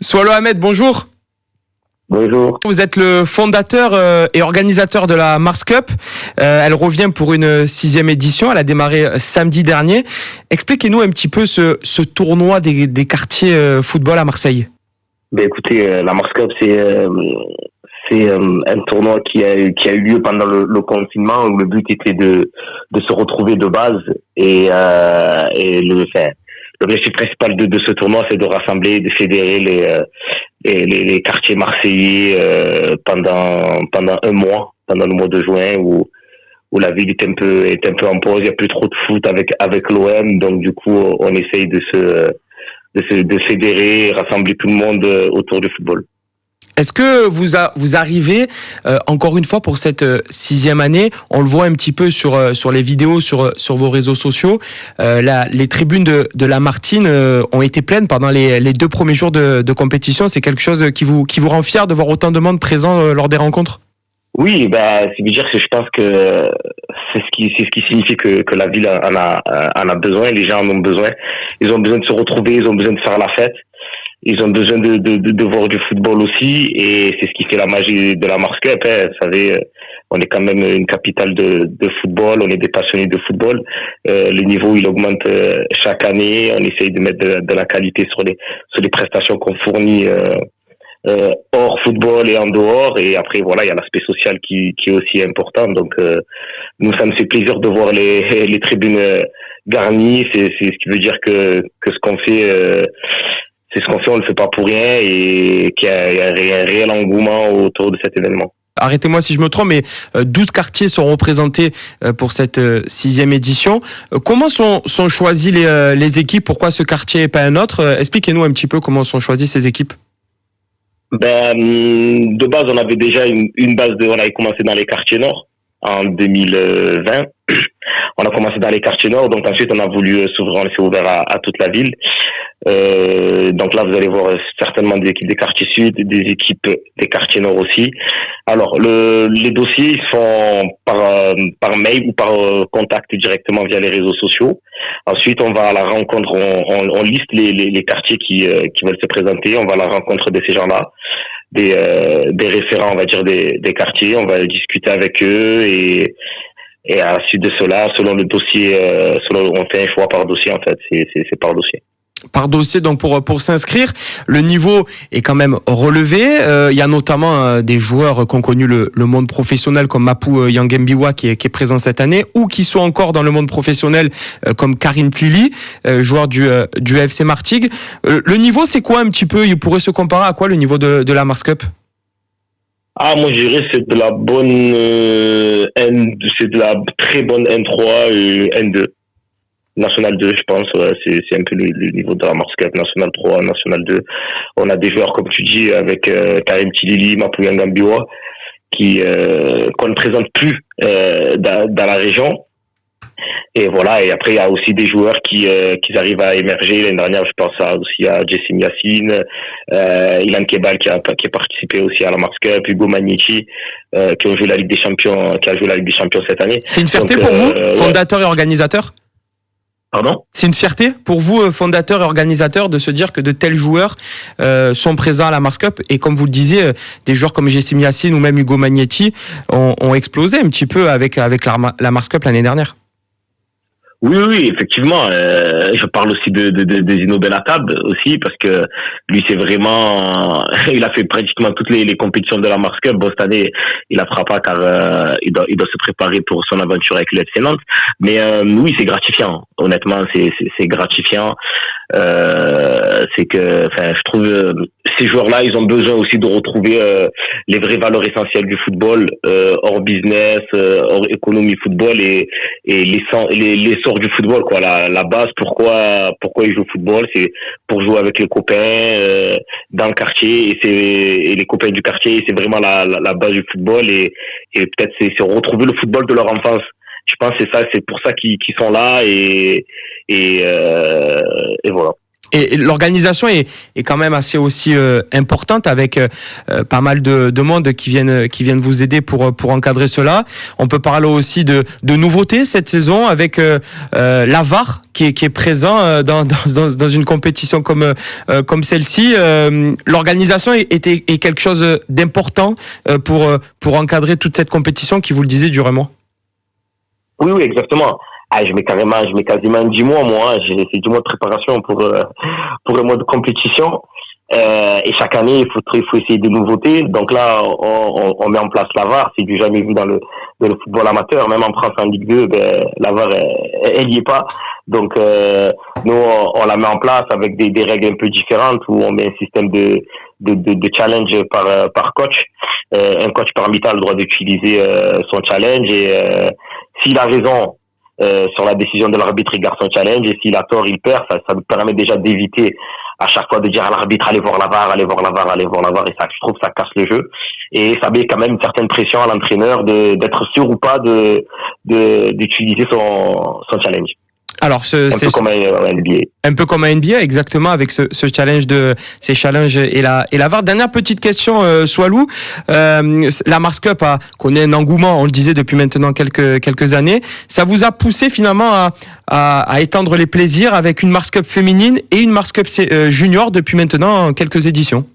Swallow Ahmed, bonjour. Bonjour. Vous êtes le fondateur et organisateur de la Mars Cup. Elle revient pour une 6e édition. Elle a démarré samedi dernier. Expliquez-nous un petit peu ce tournoi des quartiers football à Marseille. Ben écoutez, la Mars Cup, c'est un tournoi qui a eu lieu pendant le confinement où le but était de se retrouver de base et l'objectif principal de ce tournoi, c'est de rassembler, de fédérer les quartiers marseillais pendant un mois, pendant le mois de juin où la ville est un peu en pause, il n'y a plus trop de foot avec l'OM, donc du coup on essaye de fédérer, rassembler tout le monde autour du football. Est-ce que vous arrivez, encore une fois pour cette 6e année, on le voit un petit peu sur les vidéos, sur vos réseaux sociaux, les tribunes de la Martine ont été pleines pendant les 2 premiers jours de compétition. C'est quelque chose qui vous rend fier de voir autant de monde présent lors des rencontres? Oui, ça veut dire que je pense que c'est ce qui signifie que la ville en a besoin, les gens en ont besoin. Ils ont besoin de se retrouver, ils ont besoin de faire la fête. Ils ont besoin de voir du football aussi, et c'est ce qui fait la magie de la Mars Cup. Hein. Vous savez, on est quand même une capitale de football, on est des passionnés de football. Le niveau, il augmente chaque année. On essaye de mettre de la qualité sur les prestations qu'on fournit hors football et en dehors. Et après, voilà, il y a l'aspect social qui est aussi important. Donc, nous, ça me fait plaisir de voir les tribunes garnies. C'est ce qui veut dire que ce qu'on fait... c'est ce qu'on fait, on le fait pas pour rien et qu'il y a un réel engouement autour de cet événement. Arrêtez-moi si je me trompe, mais 12 quartiers sont représentés pour cette 6e édition. Comment sont choisies les équipes? Pourquoi ce quartier et pas un autre? Expliquez-nous un petit peu comment sont choisies ces équipes. De base, on avait déjà une base on avait commencé dans les quartiers nord en 2020. On a commencé dans les quartiers nord, donc ensuite on a voulu s'ouvrir, on s'est ouvert à toute la ville. Donc là, vous allez voir certainement des équipes des quartiers sud, des équipes des quartiers nord aussi. Alors, les dossiers, ils se font par mail ou par contact directement via les réseaux sociaux. Ensuite, on va à la rencontre, on liste les quartiers qui veulent se présenter. On va à la rencontre de ces gens-là, des référents, on va dire, des quartiers. On va discuter avec eux et à la suite de cela, selon le dossier, on fait un choix par dossier, en fait. C'est par dossier. Par dossier, donc pour s'inscrire, le niveau est quand même relevé. Il y a notamment des joueurs qui ont connu le monde professionnel comme Mapou Yangembiwa qui est présent cette année, ou qui sont encore dans le monde professionnel comme Karim Tlili, joueur du FC Martigues. Le niveau, c'est quoi un petit peu? Il pourrait se comparer à quoi le niveau de la Mars Cup? Moi je dirais c'est de la très bonne N3 et N2. National 2, je pense, ouais, c'est un peu le niveau de la Mars Cup, National 3, National 2. On a des joueurs, comme tu dis, avec Karim Tlili, Mapou Yangembiwa, qu'on ne présente plus dans la région. Et voilà, et après il y a aussi des joueurs qui arrivent à émerger. L'année dernière, je pense aussi à Jessim Yassine, Ilan Kebal qui a participé aussi à la Mars Cup, Hugo Magnici qui a joué la Ligue des Champions cette année. C'est une fierté pour vous, fondateur et organisateur? Pardon? C'est une fierté pour vous, fondateur et organisateur, de se dire que de tels joueurs sont présents à la Mars Cup, et comme vous le disiez, des joueurs comme Jessim Yassine ou même Hugo Magnetti ont explosé un petit peu avec la Mars Cup l'année dernière. Oui, effectivement. Je parle aussi de Zino Benatab aussi, parce que lui, c'est vraiment, il a fait pratiquement toutes les compétitions de la Mars Cup. Bon, cette année, il la fera pas car il doit se préparer pour son aventure avec le FC Nantes. Mais oui, c'est gratifiant. Honnêtement, c'est gratifiant. C'est que, je trouve ces joueurs-là, ils ont besoin aussi de retrouver les vraies valeurs essentielles du football, hors business, hors économie football et l'essor du football, quoi. La base, pourquoi ils jouent au football, c'est pour jouer avec les copains dans le quartier, et les copains du quartier, c'est vraiment la base du football, et peut-être c'est retrouver le football de leur enfance. Je pense que c'est pour ça qu'ils sont là, et voilà. Et l'organisation est quand même assez aussi importante avec pas mal de monde qui viennent vous aider pour encadrer cela. On peut parler aussi de nouveautés cette saison avec la VAR qui est présent dans une compétition comme celle-ci. L'organisation est quelque chose d'important pour encadrer toute cette compétition qui, vous le disiez, dure un mois. Oui, exactement. Je mets quasiment 10 mois, moi. J'ai fait 10 mois de préparation pour un mois de compétition. Et chaque année, il faut essayer des nouveautés. Donc là, on met en place la VAR. C'est du jamais vu dans le football amateur. Même en France, en Ligue 2, la VAR, elle y est pas. Donc, nous, on la met en place avec des règles un peu différentes où on met un système de challenge par coach. Un coach par mi-temps a le droit d'utiliser son challenge et s'il a raison sur la décision de l'arbitre, il garde son challenge et s'il a tort, il perd. Ça nous permet déjà d'éviter à chaque fois de dire à l'arbitre allez voir la VAR et ça, je trouve que ça casse le jeu et ça met quand même une certaine pression à l'entraîneur d'être sûr ou pas d'utiliser son challenge. Alors, c'est comme un NBA. Un peu comme un NBA, exactement, avec ce challenge ces challenges et la VAR. Dernière petite question, Swalou. La Mars Cup connaît un engouement, on le disait, depuis maintenant quelques années. Ça vous a poussé finalement à étendre les plaisirs avec une Mars Cup féminine et une Mars Cup junior depuis maintenant quelques éditions?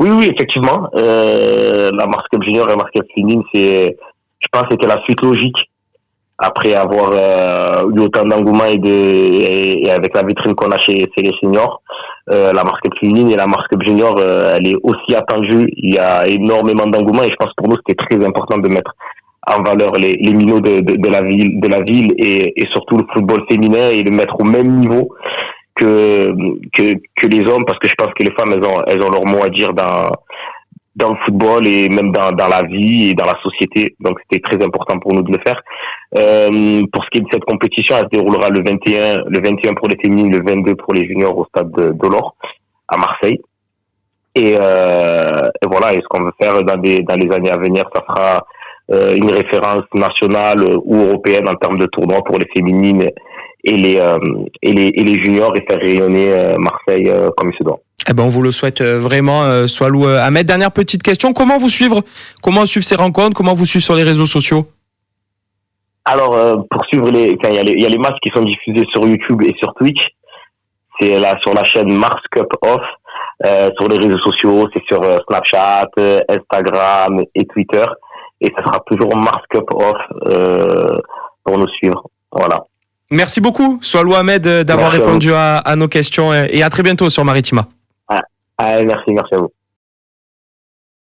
Oui, effectivement. La Mars Cup junior et la Mars Cup féminine, je pense que c'était la suite logique. Après avoir eu autant d'engouement et avec la vitrine qu'on a chez les seniors, la Mars Cup féminine et la Mars Cup junior, elle est aussi attendue. Il y a énormément d'engouement et je pense pour nous c'était très important de mettre en valeur les minots de la ville et surtout le football féminin et le mettre au même niveau que les hommes parce que je pense que les femmes elles ont leur mot à dire dans le football et même dans la vie et dans la société. Donc, c'était très important pour nous de le faire. Pour ce qui est de cette compétition, elle se déroulera le 21 pour les féminines, le 22 pour les juniors au stade de l'Or à Marseille. Et voilà, et ce qu'on veut faire dans les années à venir, ça sera une référence nationale ou européenne en termes de tournois pour les féminines et les juniors et faire rayonner Marseille comme il se doit. Eh ben, on vous le souhaite vraiment, Swalou Ahmed. Dernière petite question, comment suivre ces rencontres, comment vous suivre sur les réseaux sociaux? Alors, pour suivre il y a les matchs qui sont diffusés sur YouTube et sur Twitch. C'est là sur la chaîne Mars Cup Off. Sur les réseaux sociaux, c'est sur Snapchat, Instagram et Twitter. Et ça sera toujours Mars Cup Off pour nous suivre. Voilà. Merci beaucoup, Swalou Ahmed, d'avoir répondu à nos questions et à très bientôt sur Maritima. Merci à vous.